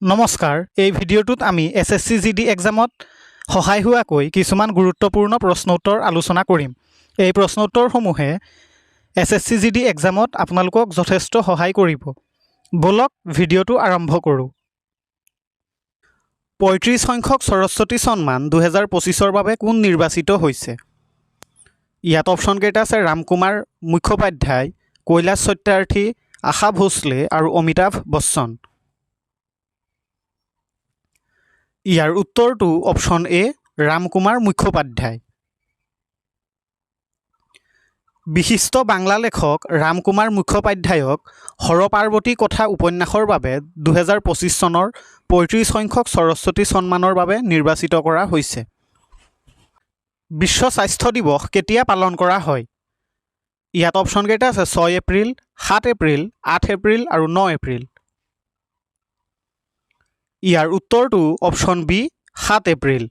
নমস্কাৰ এই ভিডিঅ'টোত আমি এছএছচি জিডি এক্সামত সহায় হোৱাকৈ কিছুমান গুৰুত্বপূৰ্ণ প্ৰশ্ন উত্তৰ আলোচনা কৰিম। এই প্ৰশ্ন উত্তৰসমূহে এছএছচি জিডি এক্সামত আপোনালোকক যথেষ্ট সহায় কৰিব। বলক ভিডিঅ'টো আৰম্ভ কৰোঁ। ৩৫ সংখ্যক সৰস্বতী সন্মান ২০২৫ৰ বাবে কোন নিৰ্বাচিত হৈছে? ইয়াত অপশ্যন কেইটা আছে ৰামকুমাৰ মুখোপাধ্যায়, কৈলাশ সত্যাৰ্থী, আশা ভোসলে আৰু অমিতাভ বচ্চন। ইয়াৰ উত্তৰটো অপশ্যন এ ৰামকুমাৰ মুখোপাধ্যায়। বিশিষ্ট বাংলা লেখক ৰামকুমাৰ মুখোপাধ্যায়ক হৰপাৰ্বতী কথা উপন্যাসৰ বাবে ২০২৫ চনৰ ৩৫ সংখ্যক সৰস্বতী সন্মানৰ বাবে নিৰ্বাচিত কৰা হৈছে। বিশ্ব স্বাস্থ্য দিৱস কেতিয়া পালন কৰা হয়? ইয়াত অপশ্যন কেইটা আছে ৬ এপ্ৰিল, ৭ এপ্ৰিল, ৮ এপ্ৰিল আৰু ৯ এপ্ৰিল। ইয়াৰ উত্তৰটো অপশ্যন বি ৭ এপ্ৰিল।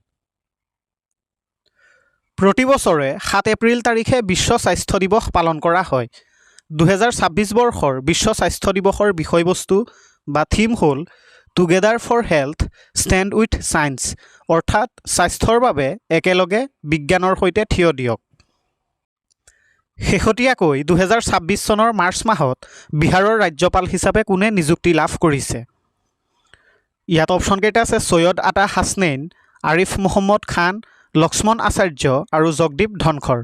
প্ৰতি বছৰে ৭ এপ্ৰিল তাৰিখে বিশ্ব স্বাস্থ্য দিৱস পালন কৰা হয়। ২০২৬ বৰ্ষৰ বিশ্ব স্বাস্থ্য দিৱসৰ বিষয়বস্তু বা থিম হ'ল together for health stand with science, অৰ্থাৎ স্বাস্থ্যৰ বাবে একেলগে বিজ্ঞানৰ সৈতে থিয় দিয়ক। শেহতীয়াকৈ ২০২৬ চনৰ মাৰ্চ মাহত বিহাৰৰ ৰাজ্যপাল হিচাপে কোনে নিযুক্তি লাভ কৰিছে? ইয়াত অপশ্যন কেইটা আছে সৈয়দ আতা হাছনেইন, আৰিফ মহম্মদ খান, লক্ষ্মণ আচাৰ্য আৰু জগদীপ ধনখৰ।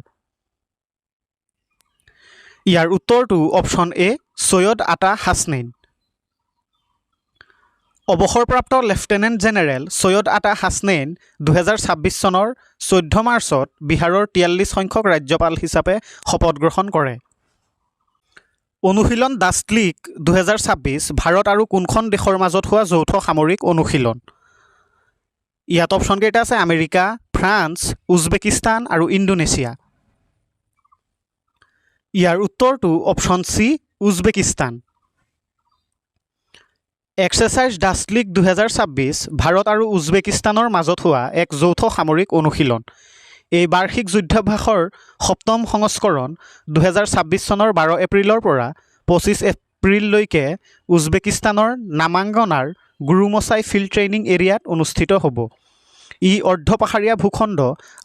ইয়াৰ উত্তৰটো অপশ্যন এ সৈয়দ আতা হাছনেইন। অৱসৰপ্ৰাপ্ত লেফটেনেণ্ট জেনেৰেল সৈয়দ আতা হাছনেইন ২০২৬ চনৰ ১৪ মাৰ্চত বিহাৰৰ ৪৩ সংখ্যক ৰাজ্যপাল হিচাপে শপত গ্ৰহণ কৰে। অনুশীলন ডাষ্ট লীগ ২০২৬ ভাৰত আৰু কোনখন দেশৰ মাজত হোৱা যৌথ সামৰিক অনুশীলন? ইয়াত অপশ্যন কেইটা আছে আমেৰিকা, ফ্ৰান্স, উজবেকিস্তান আৰু ইণ্ডোনেছিয়া। ইয়াৰ উত্তৰটো option C Uzbekistan. Exercise dust league ২০২৬ Bharat আৰু উজবেকিস্তানৰ মাজত হোৱা এক যৌথ সামৰিক অনুশীলন। এই বাৰ্ষিক যুদ্ধাভ্যাসৰ ৭ম সংস্কৰণ ২০২৬ চনৰ ১২ এপ্ৰিলৰ পৰা ২৫ এপ্ৰিললৈকে উজবেকিস্তানৰ নামাংগনাৰ গুৰুমচাই ফিল্ড ট্ৰেইনিং এৰিয়াত অনুষ্ঠিত হ'ব। ই অৰ্ধপাহাৰীয়া ভূখণ্ড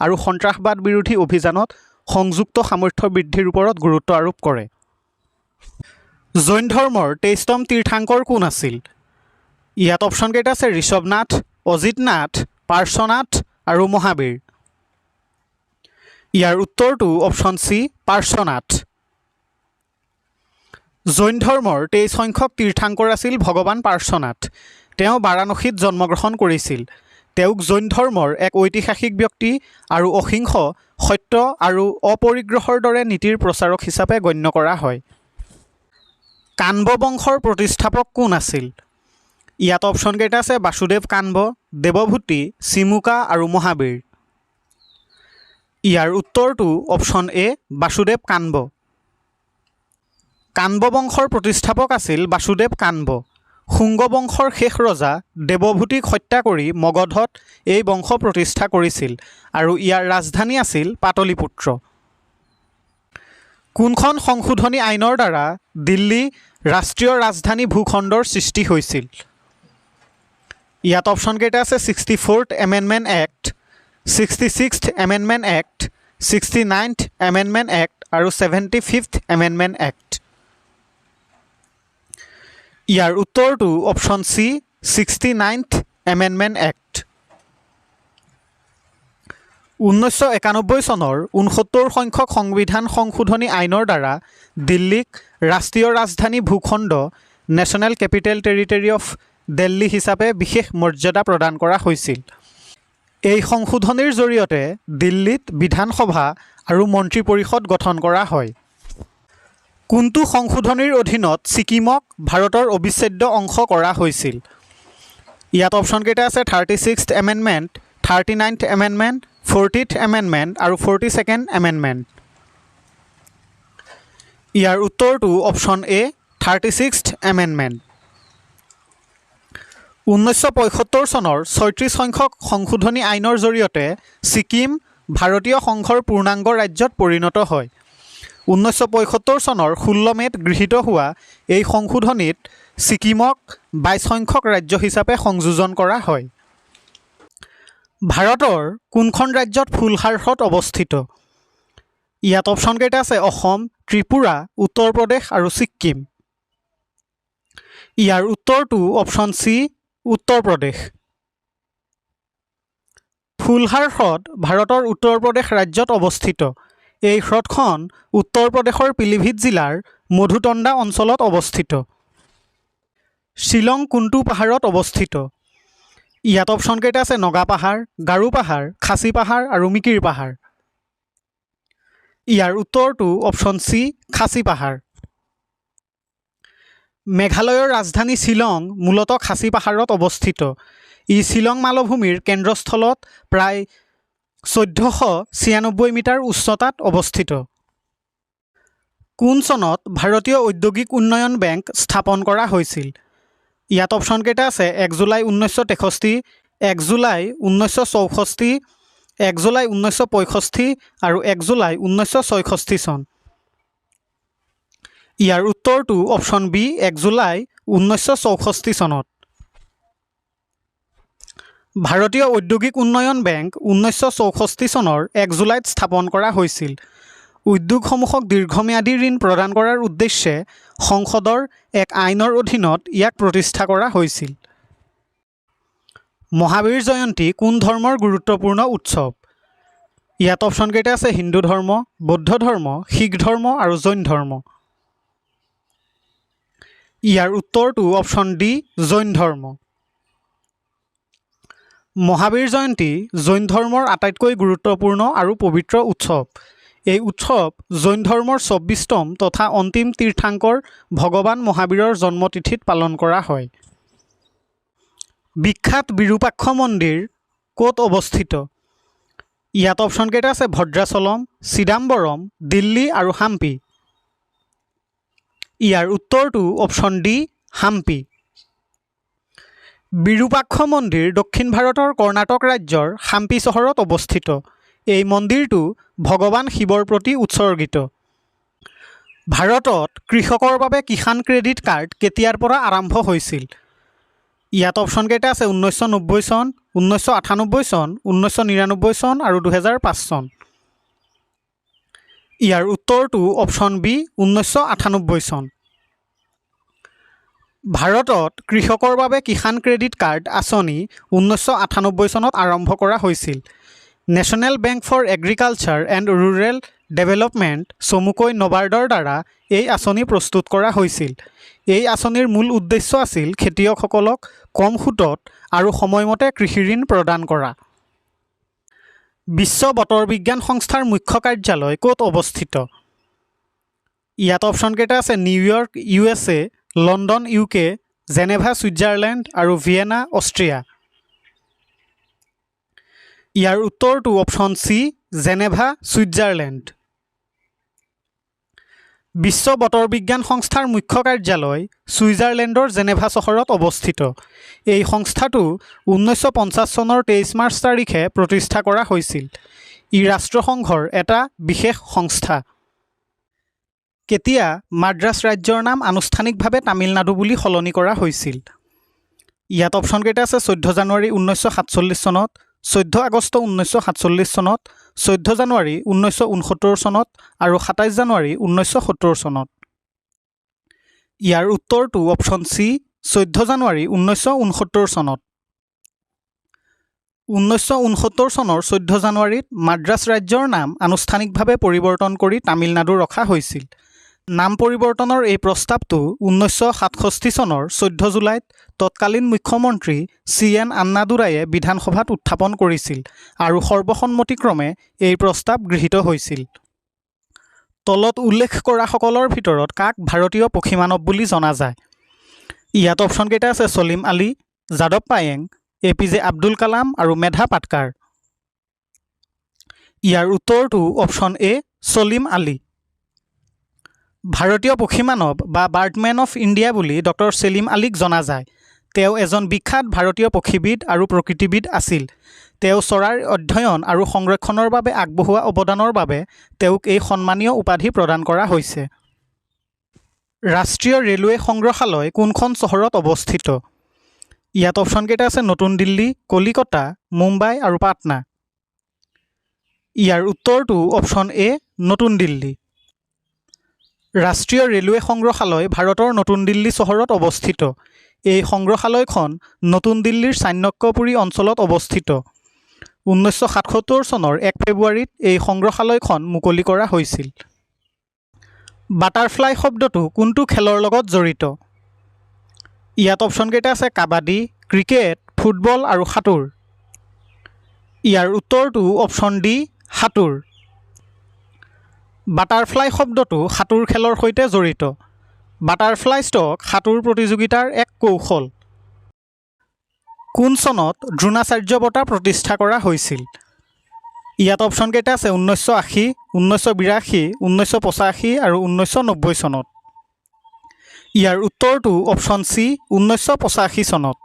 আৰু সন্ত্ৰাসবাদ বিৰোধী অভিযানত সংযুক্ত সামৰ্থ্য বৃদ্ধিৰ ওপৰত গুৰুত্ব আৰোপ কৰে। জৈন ধৰ্মৰ ২৩তম তীৰ্থংকৰ কোন আছিল? ইয়াত অপশ্যন কেইটা আছে ঋষভনাথ, অজিতনাথ, পাৰ্শ্বনাথ আৰু মহাবীৰ। ইয়াৰ উত্তৰটো অপশ্যন চি পাৰ্শ্বনাথ। জৈন ধৰ্মৰ ২৩ সংখ্যক তীৰ্থংকৰ আছিল ভগৱান পাৰ্শ্বনাথ। তেওঁ বাৰাণসীত জন্মগ্ৰহণ কৰিছিল। তেওঁক জৈন ধৰ্মৰ এক ঐতিহাসিক ব্যক্তি আৰু অহিংস, সত্য আৰু অপৰিগ্ৰহৰ দৰে নীতিৰ প্ৰচাৰক হিচাপে গণ্য কৰা হয়। কান্ব বংশৰ প্ৰতিষ্ঠাপক কোন আছিল? ইয়াত অপশ্যন কেইটা আছে বাসুদেৱ কান্ব, দেৱভূতি, চিমুকা আৰু মহাবীৰ। ইয়াৰ উত্তৰটো অপশ্যন এ বাসুদেৱ কান্ব। কান্ব বংশৰ প্ৰতিষ্ঠাপক আছিল বাসুদেৱ কান্ব। শুংগ বংশৰ শেষ ৰজা দেৱভূতিক হত্যা কৰি মগধত এই বংশ প্ৰতিষ্ঠা কৰিছিল আৰু ইয়াৰ ৰাজধানী আছিল পাটলিপুত্ৰ। কোনখন সংশোধনী আইনৰ দ্বাৰা দিল্লী ৰাষ্ট্ৰীয় ৰাজধানী ভূখণ্ডৰ সৃষ্টি হৈছিল? ইয়াত অপশ্যন কেইটা আছে 64th amendment act, 66th amendment act, 69th amendment act আৰু 75th এমেণ্ডমেণ্ট এক্ট। ইয়াৰ উত্তৰটো option C 69th amendment act. ১৯৯১ চনৰ ৬৯ সংখ্যক সংবিধান সংশোধনী আইনৰ দ্বাৰা দিল্লীক ৰাষ্ট্ৰীয় ৰাজধানী ভূখণ্ড national capital territory of Delhi হিচাপে বিশেষ মৰ্যাদা প্ৰদান কৰা হৈছিল। এই সংশোধনীৰ জৰিয়তে দিল্লীত বিধানসভা আৰু মন্ত্ৰী পৰিষদ গঠন কৰা হয়। কোনটো সংশোধনীৰ অধীনত ছিকিমক ভাৰতৰ অবিচ্ছেদ্য অংশ কৰা হৈছিল? ইয়াত অপশ্যন কেইটা আছে 36th amendment, 39th amendment, 40th amendment আৰু 42nd এমেণ্ডমেণ্ট। ইয়াৰ উত্তৰটো অপশ্যন এ 36th এমেণ্ডমেণ্ট। ১৯৭৫ চনৰ ৩৬ সংখ্যক সংশোধনী আইনৰ জৰিয়তে ছিকিম ভাৰতীয় সংঘৰ পূৰ্ণাংগ ৰাজ্যত পৰিণত হয়। 1975 চনৰ 16 মে'ত গৃহীত হোৱা এই সংশোধনীত ছিকিমক 22 সংখ্যক ৰাজ্য হিচাপে সংযোজন কৰা হয়। ভাৰতৰ কোনখন ৰাজ্যত ফুলহাৰ্ষত অৱস্থিত? ইয়াত অপশ্যনকেইটা আছে অসম, ত্ৰিপুৰা, উত্তৰ প্ৰদেশ আৰু ছিক্কিম। ইয়াৰ উত্তৰটো অপশ্যন চি, উত্তৰ প্ৰদেশ। ফুলহাৰ্ষত ভাৰতৰ উত্তৰ প্ৰদেশ ৰাজ্যত অৱস্থিত। এই হ্ৰদখন উত্তৰ প্ৰদেশৰ পিলিভিট জিলাৰ মধুতণ্ডা অঞ্চলত অৱস্থিত। শ্বিলং কোনটো পাহাৰত অৱস্থিত? ইয়াত অপশ্যনকেইটা আছে নগা পাহাৰ, গাৰো পাহাৰ, খাচী পাহাৰ আৰু মিকিৰ পাহাৰ। ইয়াৰ উত্তৰটো অপশ্যন চি, খাচী পাহাৰ। মেঘালয়ৰ ৰাজধানী শ্বিলং মূলতঃ খাচী পাহাৰত অৱস্থিত। ই শ্বিলং মালভূমিৰ কেন্দ্ৰস্থলত প্ৰায় 1496 মিটাৰ উচ্চতাত অৱস্থিত। কোন চনত ভাৰতীয় ঔদ্যোগিক উন্নয়ন বেংক স্থাপন কৰা হৈছিল? ইয়াত অপশ্যনকেইটা আছে 1 জুলাই 1963, 1 জুলাই 1964, 1 জুলাই 1965 আৰু 1 জুলাই 1966 চন। ইয়াৰ উত্তৰটো অপশ্যন বি, 1 জুলাই 1964 চনত। ভাৰতীয় ঔদ্যোগিক উন্নয়ন বেংক 1964 চনৰ 1 জুলাইত স্থাপন কৰা হৈছিল। উদ্যোগসমূহক দীৰ্ঘম্যাদী ঋণ প্ৰদান কৰাৰ উদ্দেশ্যে সংসদৰ এক আইনৰ অধীনত ইয়াক প্ৰতিষ্ঠা কৰা হৈছিল। মহাবীৰ জয়ন্তী কোন ধৰ্মৰ গুৰুত্বপূৰ্ণ উৎসৱ? ইয়াত অপশ্যনকেইটা আছে হিন্দু ধৰ্ম, বৌদ্ধ ধৰ্ম, শিখ ধৰ্ম আৰু জৈন ধৰ্ম। ইয়াৰ উত্তৰটো অপশ্যন ডি, জৈন ধৰ্ম। মহাবীৰ জয়ন্তী জৈন ধৰ্মৰ আটাইতকৈ গুৰুত্বপূৰ্ণ আৰু পবিত্ৰ উৎসৱ। এই উৎসৱ জৈন ধৰ্মৰ 24তম তথা অন্তিম তীৰ্থাংকৰ ভগৱান মহাবীৰৰ জন্মতিথিত পালন কৰা হয়। বিখ্যাত বিৰুপাক্ষ মন্দিৰ ক'ত অৱস্থিত? ইয়াত অপশ্যনকেইটা আছে ভদ্ৰাচলম, চিদাম্বৰম, দিল্লী আৰু হাম্পি। ইয়াৰ উত্তৰটো অপশ্যন ডি, হাম্পি। বিৰুপাক্ষ মন্দিৰ দক্ষিণ ভাৰতৰ কৰ্ণাটক ৰাজ্যৰ হাম্পি চহৰত অৱস্থিত। এই মন্দিৰটো ভগৱান শিৱৰ প্ৰতি উৎসৰ্গিত। ভাৰতত কৃষকৰ বাবে কিষাণ ক্ৰেডিট কাৰ্ড কেতিয়াৰ পৰা আৰম্ভ হৈছিল? ইয়াত অপশ্যনকেইটা আছে 1990 চন, 1998 চন, 1999 চন আৰু 2005 চন। ইয়াৰ উত্তৰটো অপশ্যন বি, 1998 চন। ভাৰতত কৃষকৰ বাবে কিষাণ ক্ৰেডিট কাৰ্ড আঁচনি 1998 চনত আৰম্ভ কৰা হৈছিল। National bank for agriculture and rural development চমুকৈ নবাৰ্ডৰ দ্বাৰা এই আঁচনি প্ৰস্তুত কৰা হৈছিল। এই আঁচনিৰ মূল উদ্দেশ্য আছিল খেতিয়কসকলক কম সূতত আৰু সময়মতে কৃষি ঋণ প্ৰদান কৰা। বিশ্ব বতৰ বিজ্ঞান সংস্থাৰ মুখ্য কাৰ্যালয় ক'ত অৱস্থিত? ইয়াত অপশ্যনকেইটা আছে New York, USA, London, UK, Geneva, Switzerland আৰু ভিয়েনা, অষ্ট্ৰিয়া। ইয়াৰ উত্তৰটো অপশ্যন চি, জেনেভা, ছুইজাৰলেণ্ড। বিশ্ব বতৰ বিজ্ঞান সংস্থাৰ মুখ্য কাৰ্যালয় ছুইজাৰলেণ্ডৰ জেনেভা চহৰত অৱস্থিত। এই সংস্থাটো 1950 চনৰ 23 মাৰ্চ তাৰিখে প্ৰতিষ্ঠা কৰা হৈছিল। ই ৰাষ্ট্ৰসংঘৰ এটা বিশেষ সংস্থা। কেতিয়া মাদ্ৰাছ ৰাজ্যৰ নাম আনুষ্ঠানিকভাৱে তামিলনাডু বুলি সলনি কৰা হৈছিল? ইয়াত অপশ্যনকেইটা আছে 14 জানুৱাৰী 1947 চনত, 14 আগষ্ট 1947 চনত, 14 জানুৱাৰী 1969 চনত আৰু 27 জানুৱাৰী 1970 চনত। ইয়াৰ উত্তৰটো অপশ্যন চি, 14 জানুৱাৰী 1969 চনত। 1969 চনৰ 14 জানুৱাৰীত মাদ্ৰাছ ৰাজ্যৰ নাম আনুষ্ঠানিকভাৱে পৰিৱৰ্তন কৰি তামিলনাডু ৰখা হৈছিল। নাম পৰিৱৰ্তনৰ এই প্ৰস্তাৱটো 1967 চনৰ 14 জুলাইত তৎকালীন মুখ্যমন্ত্ৰী CN আন্নাদুৰায়ে বিধানসভাত উত্থাপন কৰিছিল আৰু সৰ্বসন্মতিক্ৰমে এই প্ৰস্তাৱ গৃহীত হৈছিল। তলত উল্লেখ কৰাসকলৰ ভিতৰত কাক ভাৰতীয় পক্ষীমানৱ বুলি জনা যায়? ইয়াত অপশ্যনকেইটা আছে সলিম আলী, যাদৱ পায়েং, APJ আব্দুল কালাম আৰু মেধা পাটকাৰ। ইয়াৰ উত্তৰটো অপশ্যন এ, সলিম আলী। ভাৰতীয় পক্ষীমানৱ বা বাৰ্ডমেন অফ ইণ্ডিয়া বুলি ডক্টৰ ছেলিম আলীক জনা যায়। তেওঁ এজন বিখ্যাত ভাৰতীয় পক্ষীবিদ আৰু প্ৰকৃতিবিদ আছিল। তেওঁ চৰাইৰ অধ্যয়ন আৰু সংৰক্ষণৰ বাবে আগবঢ়োৱা অৱদানৰ বাবে তেওঁক এই সন্মানীয় উপাধি প্ৰদান কৰা হৈছে। ৰাষ্ট্ৰীয় ৰেলৱে সংগ্ৰহালয় কোনখন চহৰত অৱস্থিত? ইয়াত অপশ্যনকেইটা আছে নতুন দিল্লী, কলিকতা, মুম্বাই আৰু পাটনা। ইয়াৰ উত্তৰটো অপশ্যন এ নতুন দিল্লী। ৰাষ্ট্ৰীয় ৰেলৱে সংগ্ৰহালয় ভাৰতৰ নতুন দিল্লী চহৰত অৱস্থিত। এই সংগ্ৰহালয়খন নতুন দিল্লীৰ চাণক্যপুৰী অঞ্চলত অৱস্থিত। 1977 চনৰ 1 ফেব্ৰুৱাৰীত এই সংগ্ৰহালয়খন মুকলি কৰা হৈছিল। বাটাৰফ্লাই শব্দটো কোনটো খেলৰ লগত জড়িত? ইয়াত অপশ্যনকেইটা আছে কাবাডী, ক্ৰিকেট, ফুটবল আৰু সাঁতোৰ। ইয়াৰ উত্তৰটো অপশ্যন ডি সাঁতোৰ। বাটাৰফ্লাই শব্দটো সাঁতোৰ খেলৰ সৈতে জড়িত। বাটাৰফ্লাই ষ্ট্ৰ'ক সাঁতোৰ প্ৰতিযোগিতাৰ এক কৌশল। কোন চনত দ্ৰোণাচাৰ্য বঁটা প্ৰতিষ্ঠা কৰা হৈছিল? ইয়াত অপশ্যনকেইটা আছে 1980, 1982, 1985 আৰু 1990 চনত। ইয়াৰ উত্তৰটো অপশ্যন চি 1985 চনত।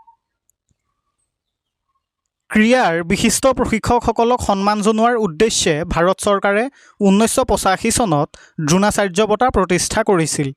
ক্ৰীড়াৰ বিশিষ্ট প্ৰশিক্ষকসকলক সন্মান জনোৱাৰ উদ্দেশ্যে ভাৰত চৰকাৰে 1985 চনত দ্ৰোণাচাৰ্য বঁটা প্ৰতিষ্ঠা কৰিছিল।